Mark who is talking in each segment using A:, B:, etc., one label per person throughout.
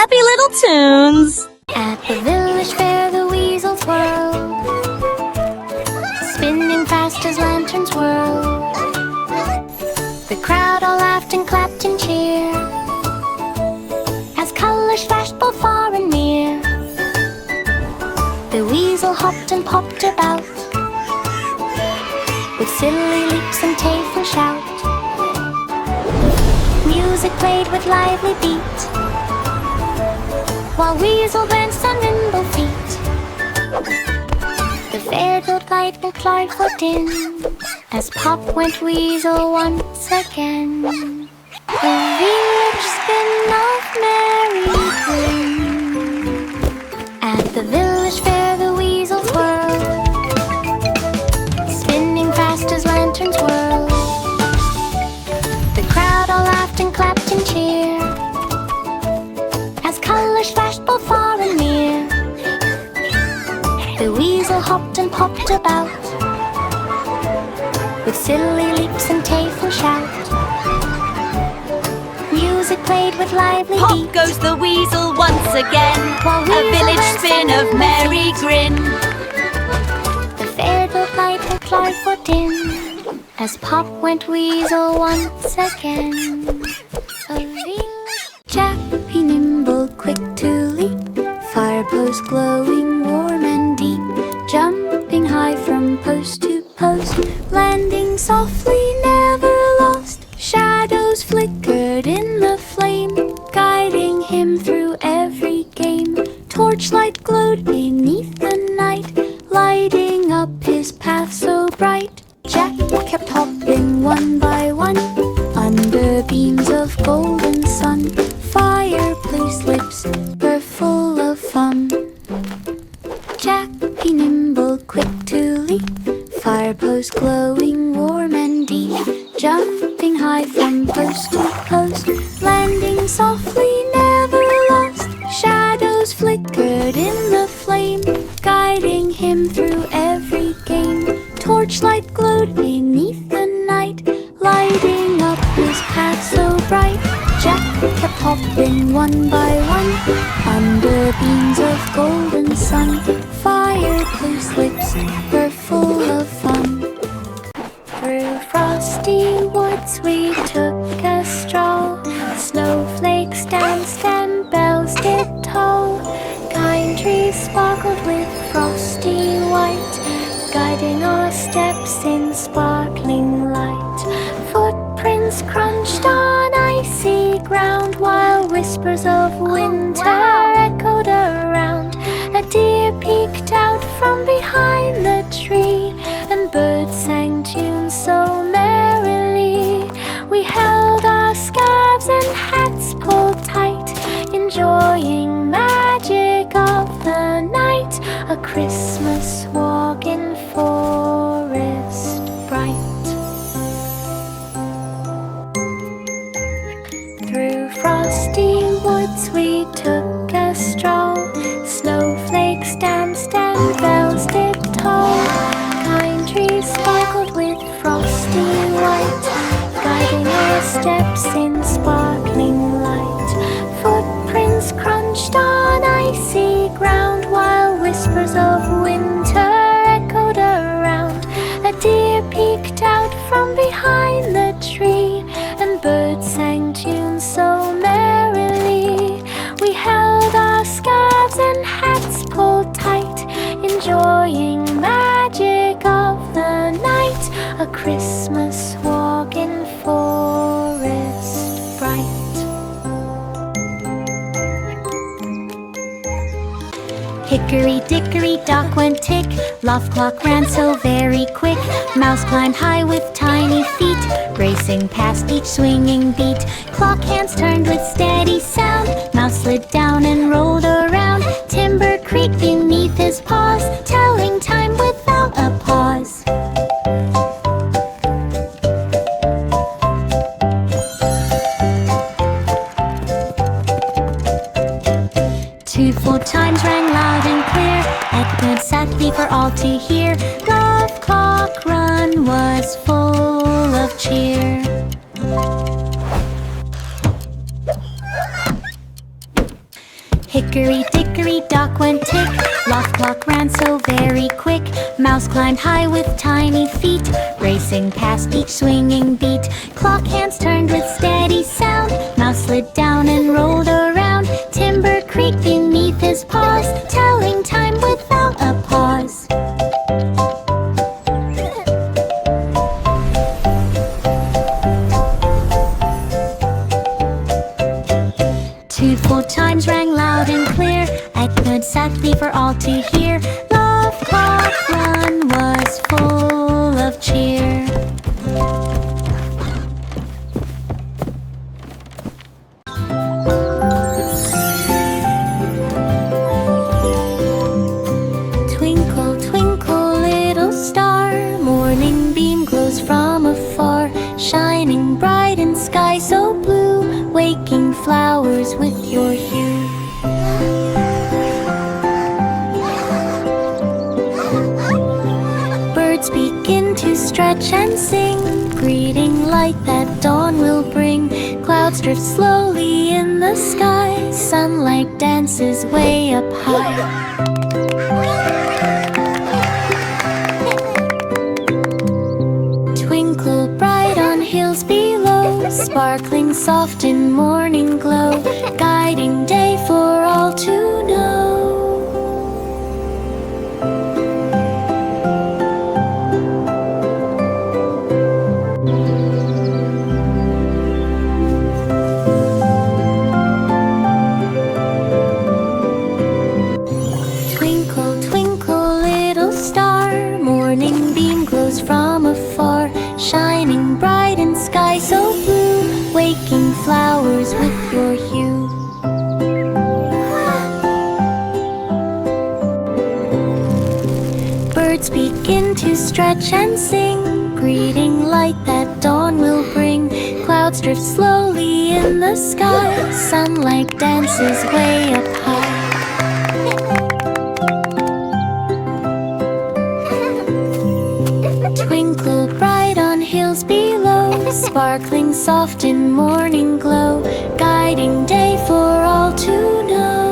A: happy little tunes.
B: At the village fair the weasels whirl, spinning fast as lanterns whirl. The crowd all laughed and clapped and cheered as colors flashed both far and near. The weasel hopped and popped about with silly leaps and playful shout. Music played with lively beat while Weasel danced on nimble feet. The fair glowed light and playful din as Pop went Weasel once again. The village spin of merry grin. At the village fair the weasels whirl, spinning fast as lanterns whirl. The crowd all laughed and clapped and cheered as colors flashed both far and near. The weasel hopped and popped about with silly leaps and playful shout. Music played with lively
A: Pop
B: beat
A: goes the weasel once again,
B: while
A: a
B: Weasel
A: village
B: danced
A: spin
B: on
A: of
B: nimble
A: merry
B: feet.
A: grin.
B: The fair glowed light and playful din as Pop went Weasel once again. A village Jappy nimble, quick to leap, fire post glowing warm and deep, jumping high from post to post, landing softly never lost. Shadows flickered in the flame, guiding him through every game. Torchlight glowed beneath the night, lighting up his path so bright. Jack kept hopping one by one under beams of golden sun. Fireplace lips were full of fun. Jack, be nimble, quick to leap, fire post glowing warm and deep, jumping high from post to post, landing softly never lost. Shadows flickered in the flame, guiding him through every game. Torchlight glowed beneath the night, lighting up his path so bright. Jack kept hopping one by one under beams of golden sun. Fireplace lips were full of fun. Through frosty woods we took a stroll. Snowflakes danced and bells did toll. Kind trees sparkled with frosty white, guiding our steps in sparkling light. Footprints crunched on icy ground while whispers of winter echoed around. A deer peeked out from behind the tree, and birds sang tunes so merrily. We held our scarves and hats pulled tight, enjoying magic of the night. A Christmas walk in forest bright. Through frosty woods we took a stroll. Snowflakes danced and bells did toll. Kind trees sparkled with frosty white, guiding our steps in sparkling light. Footprints crunched on icy ground while whispers of winter echoed around. A deer peeked out from behind the tree, and birds sang tunes so merrily. We held our scarves and hats pulled tight, enjoying magic of the night. A Christmas walk in forest bright. Hickory dickory dock went tick, loft clock ran so very quick. Mouse climbed high with tiny feet, racing past each swinging beat. Clock hands turned with steady sound, mouse slid down and rolled around. Timber creaked beneath his paws, telling time without a pause. Two full chimes rang loud and clear, echoed sadly for all to hear. Love Clock Run was full of cheer. Hickory dickory dock went tick. Loft clock ran so very quick. Mouse climbed high with tiny feet, racing past each swinging beat. Clock hands turned with steady sound. Mouse slid down and rolled around. Timber creaked beneath his paws, telling time without a pause. Toothful chimes rang loud and clear, echoed sadly for all to hear. Love Clock Run was full of cheer. Twinkle, twinkle, little star, morning beam glows from afar, shining bright in sky so blue, waking flowers with your hue. Birds begin to stretch and sing, greeting light that dawn will bring. Clouds drift slowly in the sky, sunlight dances way up high. Twinkle bright on hills below, sparkling soft in morning glow, guiding day for all to know. Twinkle, twinkle, little star, morning beam glows from afar, shining bright in sky so blue, waking flowers with your hue. Birds begin to stretch and sing, greeting light that dawn will bring. Clouds drift slowly in the sky, sunlight dances way up high. Twinkle bright on hills below, sparkling soft in morning glow, guiding day for all to know.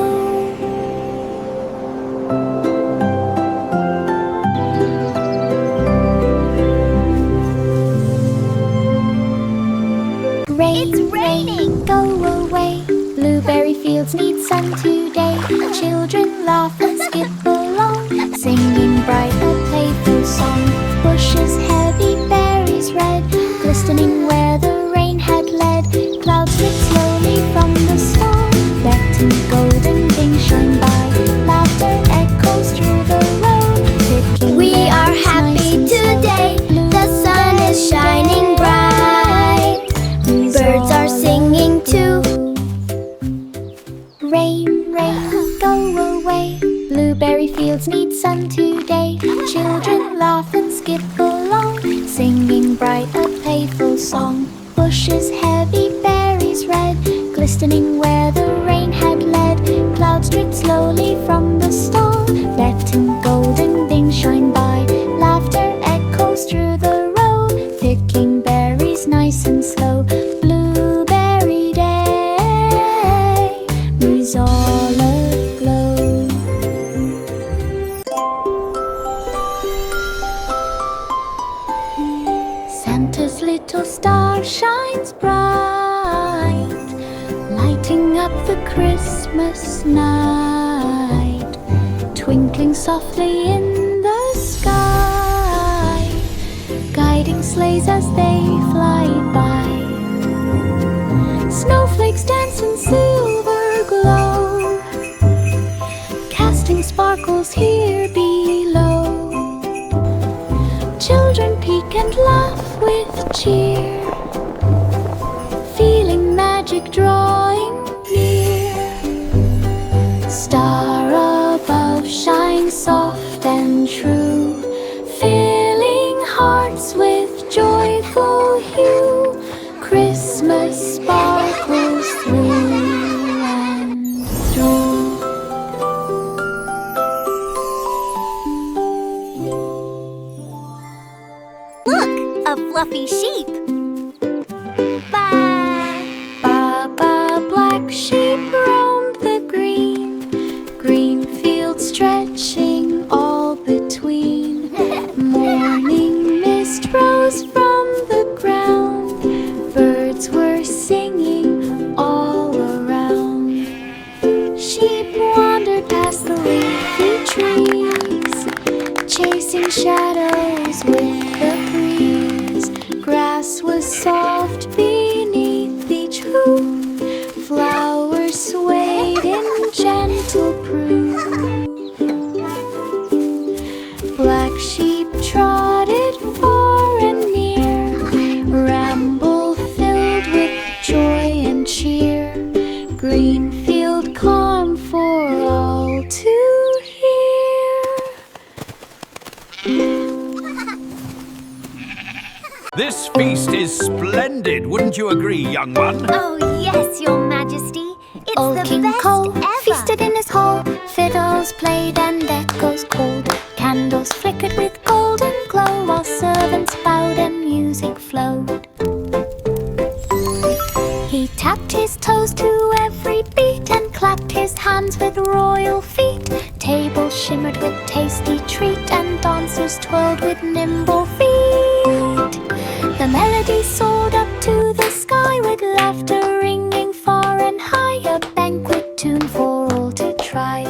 B: Rain, it's raining! Go away. Blueberry fields need sun today. Children laugh and skip along, singing bright a playful song. Bushes heavy, berries red, glistening where the rain had led. Clouds drift slowly from the storm, letting golden things shine by. Laughter echoes through the road.
C: We are happy today. The sun is shining bright. Birds are singing too.
B: Rain, rain, go away. Blueberry fields need sun today. Children laugh and skip along, singing bright a playful song. Bushes heavy, berries red, glistening where the rain had led. Clouds drift slowly from the storm, letting golden things shine by. Laughter echoes through the road, picking berries nice and slow. Blueberry day, breeze all aglow. Santa's little star shines bright, lighting up the Christmas night, twinkling softly in the sky, guiding sleighs as they fly by. Snowflakes dance in silver glow, casting sparkles here below. Children peek and laugh with cheer, feeling magic drawing near. Star above shines soft and true, filling hearts with joyful hue. Christmas sparkles through and through.
A: Look, a fluffy sheep. Ba.
B: Ba, ba, black sheep roamed the green, Birds were singing all around. Sheep wandered past the leafy trees, chasing shadows with the breeze. Grass was soft beneath each hoof, flowers swayed in gentle proof. Black sheep trotted far and near, ramble filled with joy and cheer. Green field calm for all to hear.
D: This feast is splendid, wouldn't you agree, young one?
A: Oh, yes, Your Majesty. It's
B: Old
A: the
B: King
A: best
B: Cole
A: ever.
B: feasted in his hall. Fiddles played and echoes called. Candles flickered with golden glow, while servants bowed and music flowed. He tapped his toes to every beat and clapped his hands with royal feet. Tables shimmered with tasty treat and dancers twirled with nimble feet. The melody soared up to the sky with laughter ringing far and high, a banquet tune for all to try.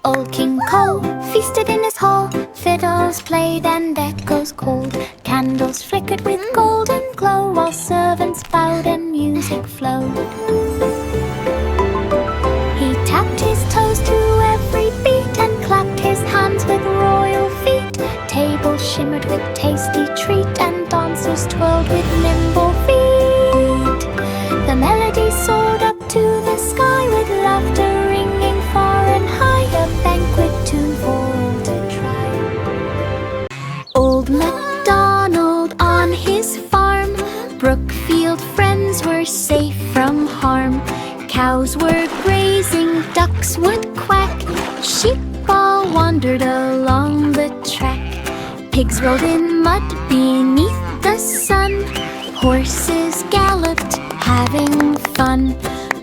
B: Old King Cole feasted in his hall. Fiddles played and echoes called. Candles flickered with golden glow, while servants bowed and music flowed. He tapped his toes to every beat and clapped his hands with royal feet. Tables shimmered with tasty treat and dancers twirled with nimble feet. The melody soared up to the sky with laughter ringing far and high, a banquet tune for all to try. Old MacDonald on his farm, Brookfield friends were safe from harm. Cows were grazing, ducks would quack, sheep all wandered along the track. Pigs rolled in mud beneath the sun, horses galloped, having fun.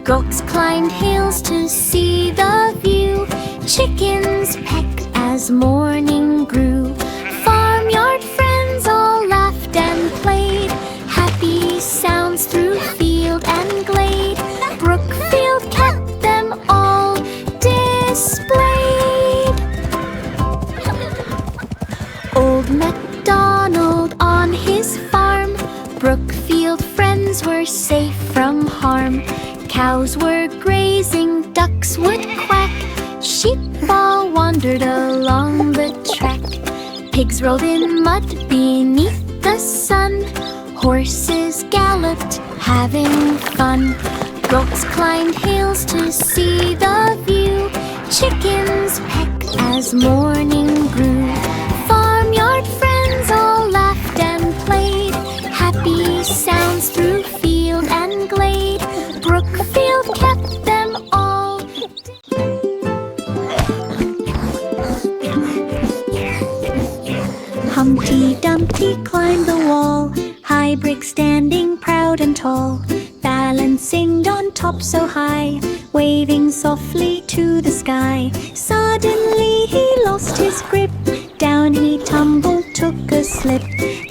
B: Goats climbed hills to see the view, chickens pecked as morning grew. Farmyard friends all laughed and played, happy sounds through field and glade. Brookfield kept them all displayed. Old MacDonald on his farm, Brookfield friends were safe from harm. Cows were grazing, ducks would quack, sheep all wandered along the track. Pigs rolled in mud beneath the sun, horses galloped, having fun. Goats climbed hills to see the view, chickens pecked as morning grew. Farmyard friends all laughed and played, happy sounds through field and glade. Brookfield kept them all. Humpty Dumpty climbed the wall, high brick standing proud and tall, balancing on top so high, waving softly to the sky. Suddenly he lost his grip, down he tumbled, took a slip.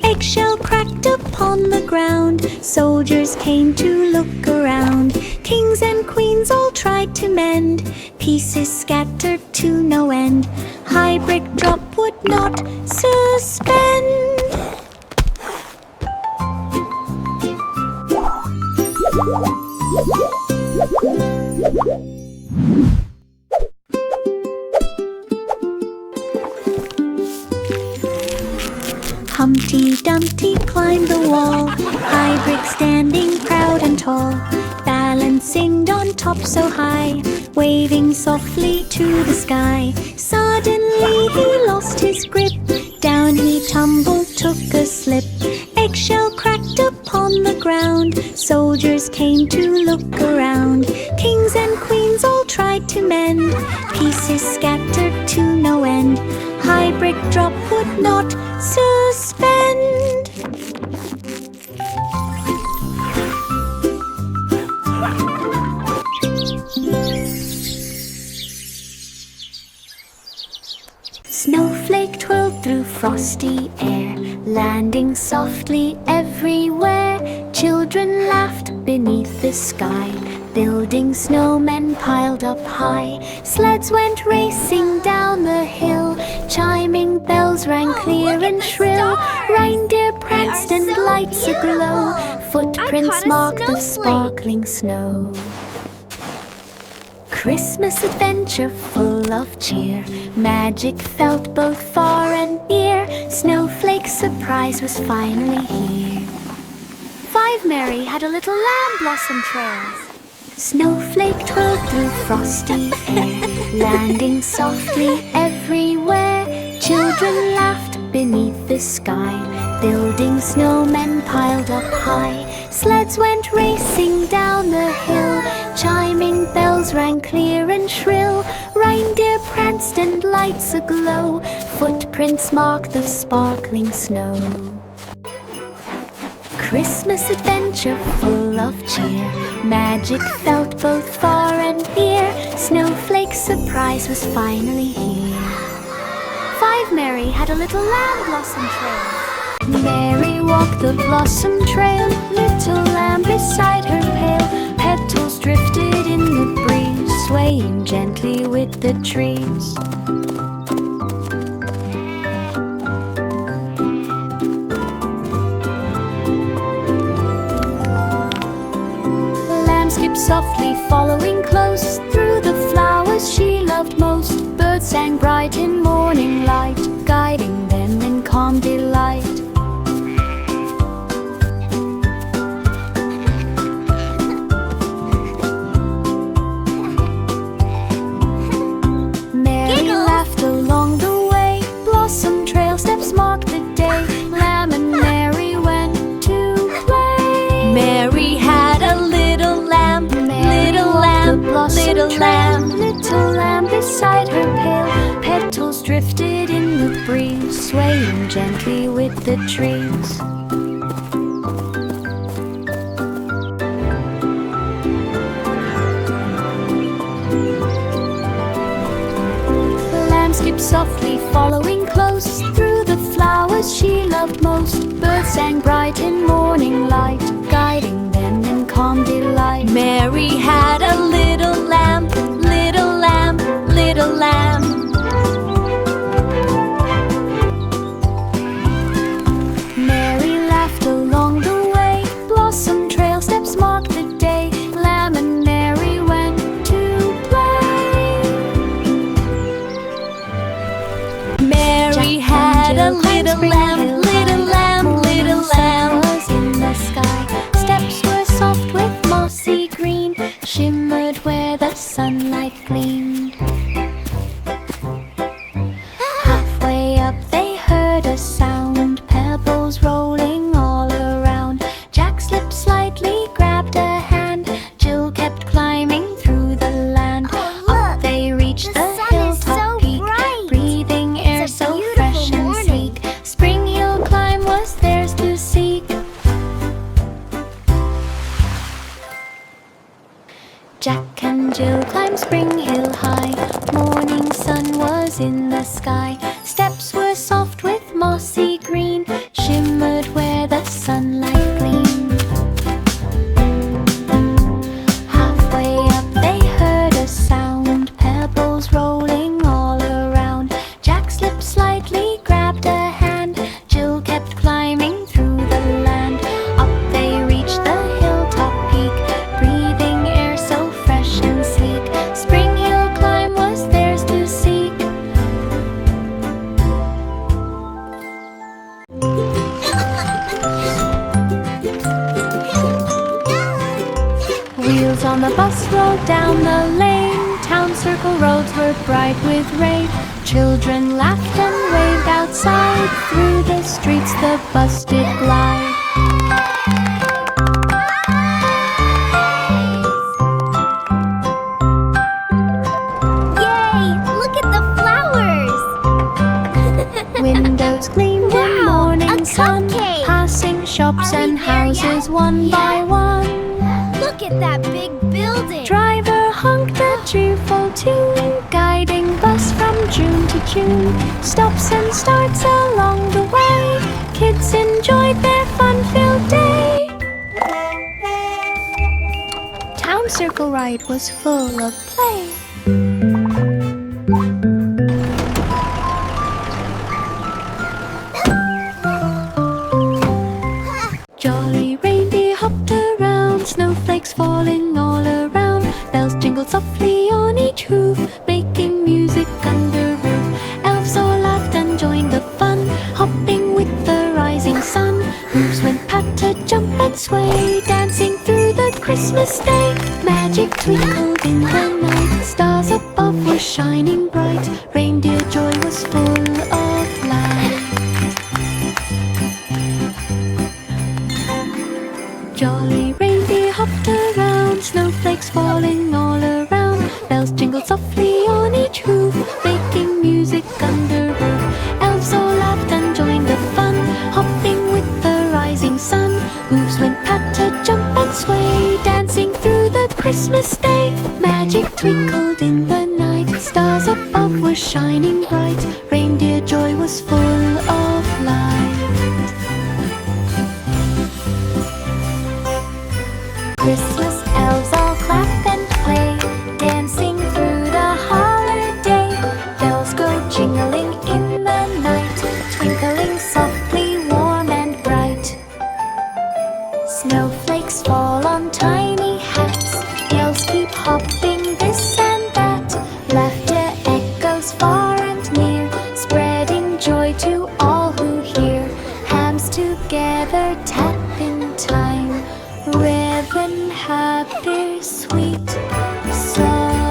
B: Eggshell cracked upon the ground, soldiers came to look around. Kings and queens all tried to mend, pieces scattered to no end. High brick drop would not suspend. Humpty Dumpty climbed the wall, high brick standing proud and tall, balancing on top so high, waving softly to the sky. Suddenly he lost his grip, down he tumbled, took a slip. Eggshell cracked upon the ground, soldiers came to look around. Kings and queens all tried to mend, pieces scattered to no end. High brick drop would not suspend. Snowflake twirled through frosty air, landing softly everywhere. Children laughed beneath the sky, building snowmen piled up high. Sleds went racing down the hill, chiming bells rang clear and shrill. Reindeer pranced and lights aglow, footprints marked the sparkling snow. Christmas adventure full of cheer, magic felt both far and near. Snowflake's surprise was finally here. 5 Mary had a little lamb blossom trails. Snowflake twirled through frosty air, landing softly everywhere. Children laughed beneath the sky, building snowmen piled up high. Sleds went racing down the hill, chiming bells rang clear and shrill. Reindeer pranced and lights aglow, footprints marked the sparkling snow. Christmas adventure full of cheer, magic felt both far and near. Snowflake's surprise was finally here. 5 Mary had a little lamb blossom trail. Mary walked the blossom trail, little lamb beside her pail. Petals drifted in the breeze, swaying gently with the trees. Lamb skipped softly, following close through the flowers she loved most. Birds sang bright in morning light, guiding them in calm delight. Mary laughed along the way, blossom trail steps marked the day. Lamb and Mary went to play. Mary had a little lamb, little lamb, little lamb, little lamb beside her pail. Petals drifted in the breeze, swaying gently with the trees. Lamb skipped softly, following close through the flowers she loved most. Birds sang bright in morning light, guiding them in calm delight. Mary had a little lamb, little lamb, little lamb. Mary laughed along the way, blossom trail steps marked the day. Lamb and Mary went to play. Mary had a little lamb, little lamb, little lamb. Was in the sky, steps were soft with mossy green, shimmered where the sunlight gleamed. Halfway up they heard a sound, pebbles rolling all around. Jack slipped slightly, grabbed a hand, Jill kept climbing through the land. Up they reached the hilltop peak, breathing air so fresh and sweet. Spring hill climb was theirs to seek. Jack and Jill climbed Spring Hill high, morning sun was in the sky. Steps were soft with mossy green, shimmered where the sunlight gleamed. Halfway up they heard a sound, pebbles rolling all around. Jack slipped slightly, grabbed a hand, Jill kept climbing through the land. Up they reached the hilltop peak, breathing air so fresh and sleek. Spring hill climb was theirs to seek. Wheels on the bus rolled down the lane, town circle roads were bright with rain. Children laughed and waved outside, through the streets the bus did glide.
A: Yay! Look at the flowers!
B: Windows gleamed in
A: Wow,
B: morning
A: a
B: sun,
A: cupcake!
B: passing shops
A: Are we
B: and
A: there yet?
B: houses one by one.
A: Look at that big building!
B: Driver honked a cheerful tune, guiding bus from from June to June, stops and starts along the way. Kids enjoyed their fun-filled day. Town Circle Ride was full of play. Jolly reindeer hopped around, snowflakes falling all around. Bells jingled softly on each hoof, making music under roof. Elves all laughed and joined the fun, hopping with the rising sun. Hooves went patter, jump and sway, dancing through the Christmas day. Magic twinkled in the night, stars above were shining bright. Reindeer joy was full of light. Jolly reindeer hopped around, snowflakes falling all around. Bells jingled softly on each hoof, making music under roof. Elves all laughed and joined the fun, hopping with the rising sun. Hooves went patter, jump and sway, dancing through the Christmas day. Magic twinkled in the night, stars above were shining bright. Reindeer joy was full of light. Christmas elves all clap and play, dancing through the holiday. Bells go jingling in the night, twinkling softly, warm and bright. Snowflakes fall on tiny hats, elves keep hopping this and that. Laughter echoes far and near, spreading joy to all who hear. Hams together tap in time, ribbon happy, sweet, sublime.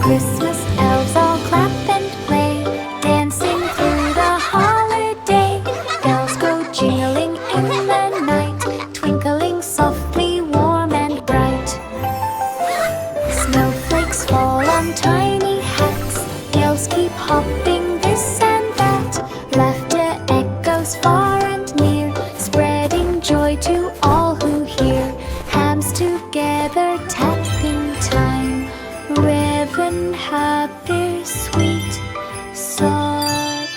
B: Christmas elves all clap and play, dancing through the holiday. Bells go jingling in the night, twinkling softly, warm and bright. Snowflakes fall on tiny hats, elves keep hopping this and that. Laughter echoes far and near, spreading joy to all who hear. Hams together tap in time, ribbon happy, sweet, sublime.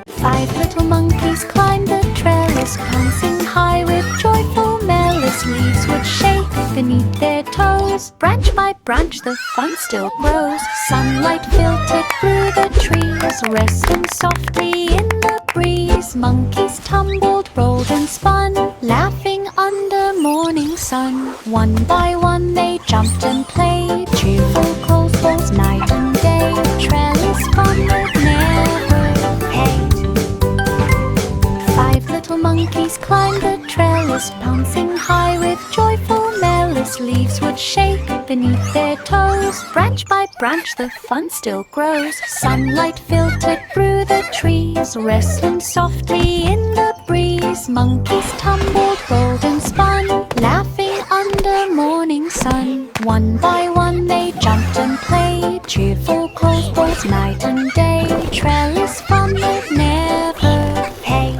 B: 5 little monkeys climbed the trellis, bouncing high with joyful malice. Leaves would shake beneath their toes, branch by branch the fun still grows. Sunlight filtered through the trees, resting softly in the breeze. Monkeys tumbled, rolled and spun, laughing under morning sun. One by one they jumped and played, cheerful clothes both night and day. Trellis fun would never end. 5 little monkeys climbed the trellis, bouncing high with joyful malice. Leaves would shake beneath their toes, branch by branch the fun still grows. Sunlight filtered through the trees, resting softly in the breeze. Monkeys tumbled, rolled and spun, laughing under morning sun. One by one they jumped and played, cheerful clothes both night and day. Trellis fun would never fade.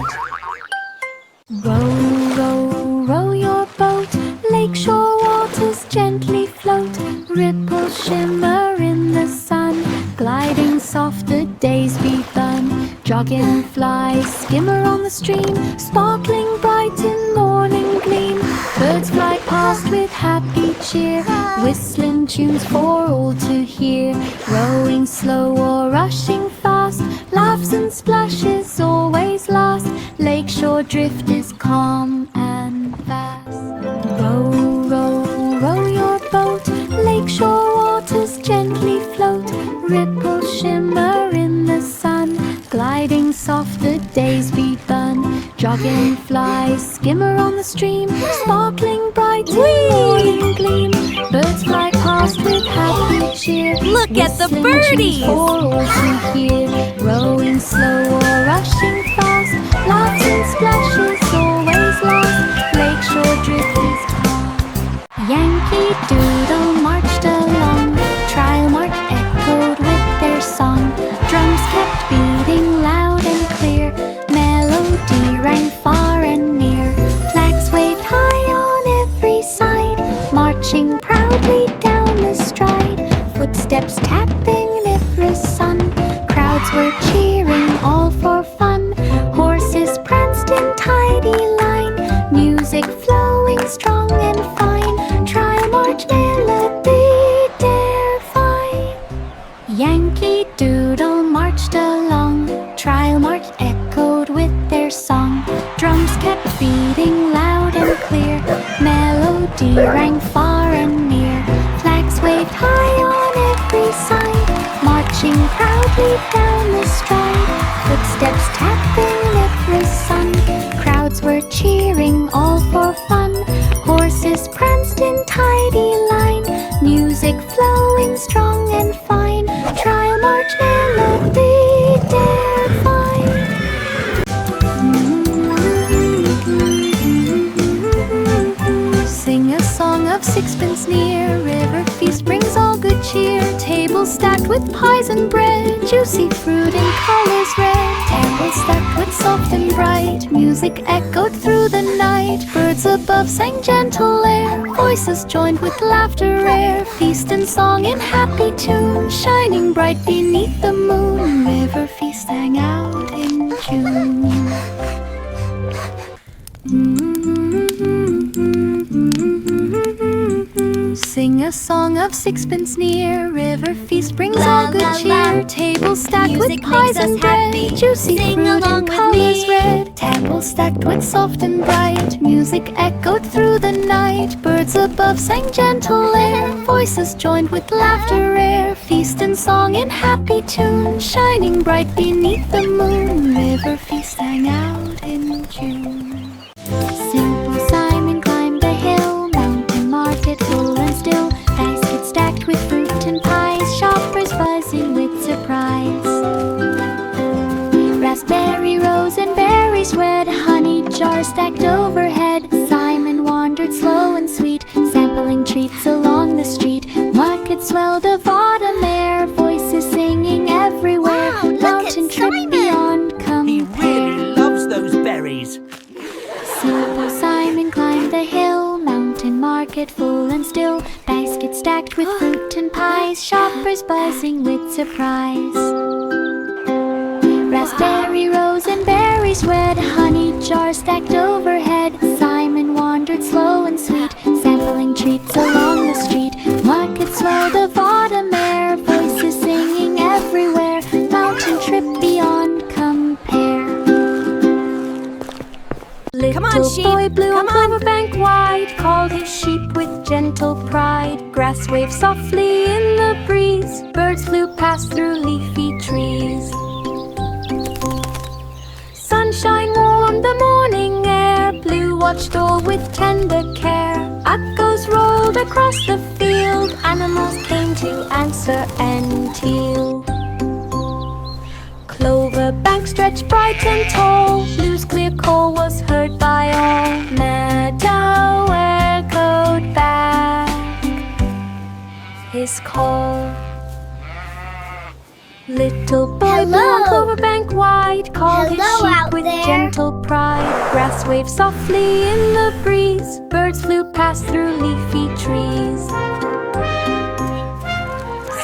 B: Row, row, row your boat, lakeshore waters gently float. Ripples shimmer in the sun, gliding soft the days begun. Dragonflies skimmer on the stream, sparkling bright in morning gleam. Birds fly past with happy cheer, whistling tunes for all to hear. Rowing slow or rushing fast, laughs and splashes always last. Lakeshore drift is calm and fast. Row, row, row your boat, lakeshore waters gently float. Ripples shimmer in the sun, gliding soft the days begun. Dragonflies skimmer on the stream, sparkling bright in morning gleam. Birds fly past with happy cheer,
A: Look at the
B: whistling
A: birdies!
B: tunes for all to hear. Rowing slow or rushing fast, laughs and splashes always last. Lakeshore drift is calm. Yankee Doodle marched along, trial mark echoed with their song. Drums kept beating loud and clear, melody rang far and near. Flags waved high on every side, marching proudly down the stride. were cheering, all for fun. Horses pranced in tidy line, music flowing strong and fine. Trial march melody dare fine. Yankee Doodle marched along, trial march echoed with their song. Drums kept beating loud and clear, melody rang far and near. Flags waved high on every side, marching proudly down the stride. Footsteps tapping every sun, crowds were cheering, all for fun. Horses pranced in tidy line, music flowing strong and fine. Trial march melody dare fine. Sing a song of sixpence near, river feast brings all good cheer. Tables stacked with pies and bread, juicy fruit in colors red. Tables stacked with soft and bright, music echoed through the night. Birds above sang gentle air, voices joined with laughter rare. Feast and song in happy tune, shining bright beneath the moon. River feast sang out in June. Sing a song of sixpence near, river feast brings all good cheer. Tables stacked with pies and bread, juicy fruit in colors red. Tables stacked with soft and bright, music echoed through the night. Birds above sang gentle air, voices joined with laughter rare. Feast and song in happy tune, shining bright beneath the moon. River feast sang out in June. Simple Simon climbed the hill, mountain market full and still. Baskets stacked with fruit and pies, shoppers buzzing with surprise. Raspberry, rose and berries red, honey jars stacked overhead. Simon wandered slow and sweet, sampling treats along the street. Market swelled of autumn air, voices singing everywhere.
A: Wow, look
B: Mountain
A: at
B: trip
A: Simon.
B: beyond
D: He
B: compare.
D: really loves those berries.
B: Simple Simon climbed the hill, mountain market full and still. Baskets stacked with fruit and pies, shoppers buzzing with surprise. Raspberry, rose and berries red, honey jars stacked overhead. Simon wandered slow and sweet, sampling treats along the street. Market swelled of autumn air, voices singing everywhere. Mountain trip beyond compare.
A: Come on,
B: Little
A: sheep,
B: boy blue on
A: come on.
B: clover bank wide, called his sheep with gentle pride. Grass waved softly in the breeze, birds flew past through leafy trees. Sunshine warmed the morning air, blue watched all with tender care. Echoes rolled across the field, animals came to answer and teal. Clover bank stretched bright and tall, blue's clear call was heard by all. Meadow echoed back his call. Little boy blue on clover bank wide, called his
C: Hello
B: sheep
C: out
B: with
C: there.
B: gentle pride. Grass waved softly in the breeze, birds flew past through leafy trees.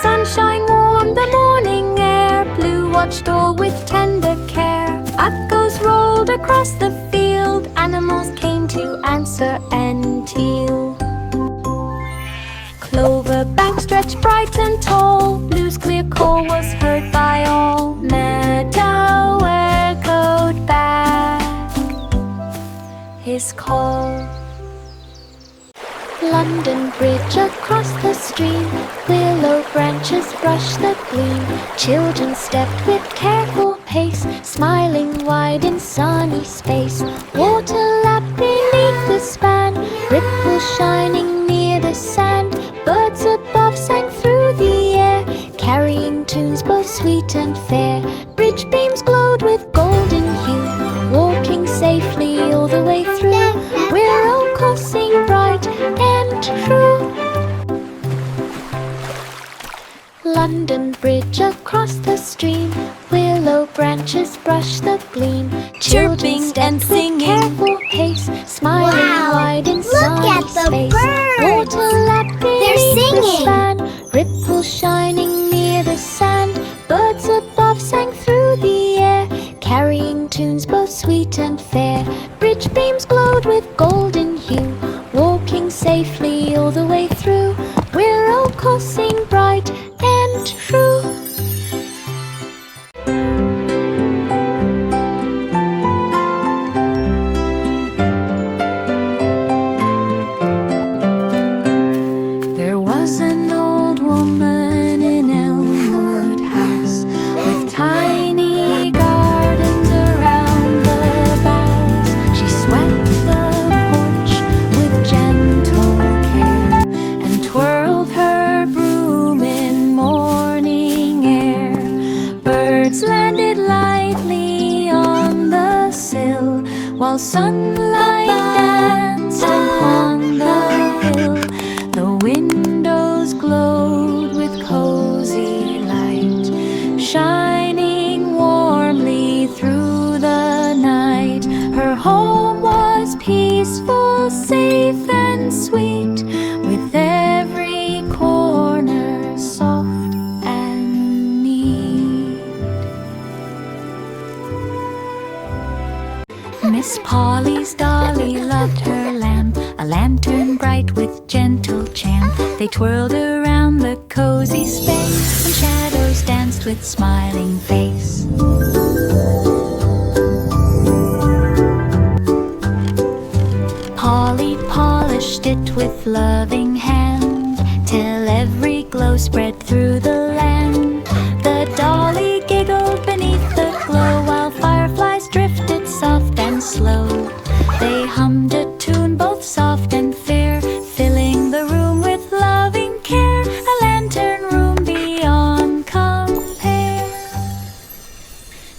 B: Sunshine warmed the morning air, blue watched all with tender care. Echoes rolled across the field, animals came to answer and teal. Clover bank stretched bright and tall, blue's clear call was heard by all. Meadow echoed back his call. London Bridge across the stream, willow branches brush the gleam. Children stepped with careful pace, smiling wide in sunny space. Water lapped beneath the span, ripples shining near the sand. Birds above sang through the air, carrying tunes both sweet and fair. Bridge beams glowed with golden hue, walking safely all the way through. We're all crossing bright and true. London Bridge across the stream, willow branches brush the gleam. Children
A: Chirping
B: stepped
A: and
B: with
A: singing.
B: careful pace, smiling
C: Wow,
B: wide in
C: look
B: sunny
C: at the
B: space.
C: birds.
B: Water lapped
C: They're
B: beneath the
C: singing.
B: span, ripples shining near the sand. Birds above sang through birds landed lightly on the sill, while sunlight danced upon the hill. The windows glowed with cozy light, shining warmly through the night. Her home was peaceful, safe and sweet, with every corner soft and neat. Miss Polly's dolly loved her lamp, a lantern bright with gentle chant. They twirled around the cozy space, and shadows danced with smiling face. Polly polished it with loving hand, till every glow spread through the land. The dolly giggled beneath the glow, while fireflies drifted soft and slow. They hummed a tune both soft and fair, filling the room with loving care, a lantern room beyond compare.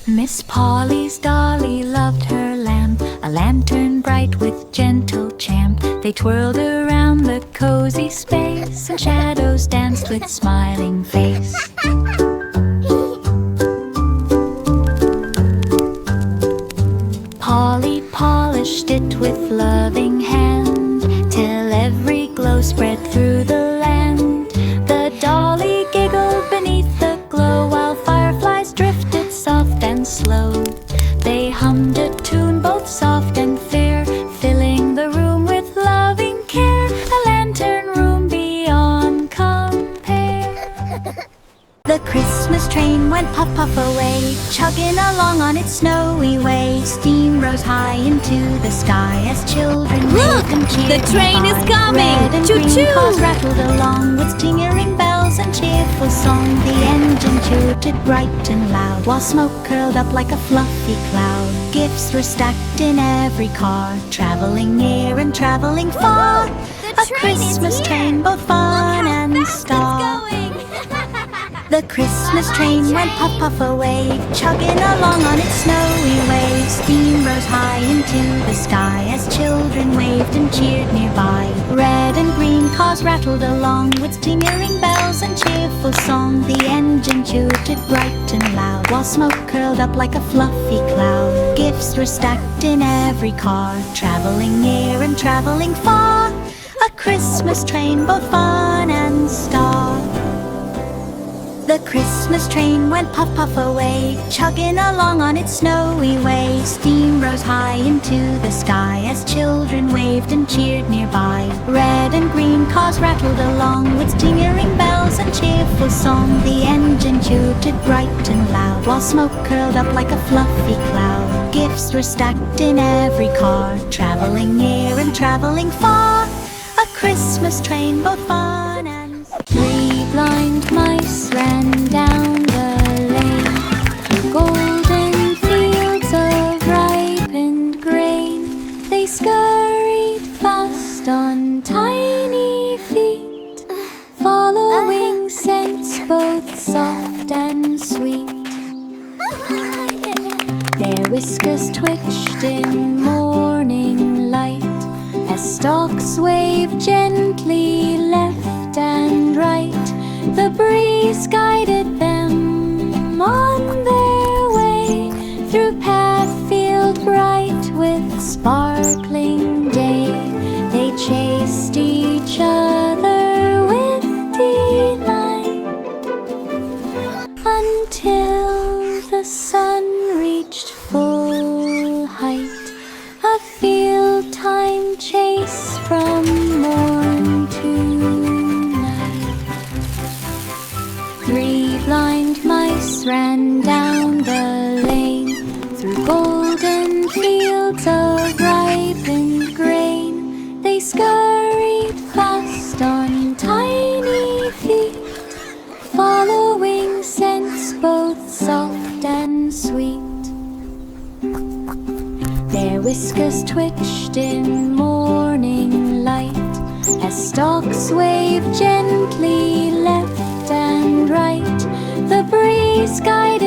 B: Miss Polly's dolly loved her lamp, a lantern bright with gentle chant. They twirled around the cozy space, and shadows danced with smiling face. Polly polished it with loving hand, till every glow spread through the land. The dolly giggled beneath the glow, while fireflies drifted soft and slow. They hummed a tune both soft and fair, filling the room with loving care, a lantern room beyond compare. The Christmas train went puff puff away, chugging along on its snowy way. Steam rose high into the sky as children waved and cheered.
A: The train is
B: nearby.
A: coming!
B: Red and
A: Choo-choo!
B: green cars rattled along with tingling bells and cheerful song. The engine tooted bright and loud, while smoke curled up like a fluffy cloud. Gifts were stacked in every car, traveling near and traveling far. A Christmas train, both fun and star. The Christmas train went puff puff away, chugging along on its snowy way. Steam rose high into the sky as children waved and cheered nearby. Red and green cars rattled along with tingling bells and cheerful song. The engine tooted bright and loud, while smoke curled up like a fluffy cloud. Gifts were stacked in every car, traveling near and traveling far. A Christmas train, both fun and star. The Christmas train went puff puff away, chugging along on its snowy way. Steam rose high into the sky as children waved and cheered nearby. Red and green cars rattled along with tingling bells and cheerful song. The engine tooted bright and loud, while smoke curled up like a fluffy cloud. Gifts were stacked in every car, traveling near and traveling far. A Christmas train, both fun and... Three blind mice ran down the lane, through golden fields of ripened grain. They scurried fast on tiny feet, following scents both soft and sweet. Their whiskers twitched in morning light, as stalks waved gently left and right. The breeze guided them on their way, through path filled bright with sparkling day. They chased each other with delight, until the sun reached full height. A field-time chase from morn to night. Three blind mice ran down the lane, through golden fields of ripened grain. They scurried fast on tiny feet, following scents both soft and sweet. Their whiskers twitched in morning light, as stalks waved gently left and right. The breeze guided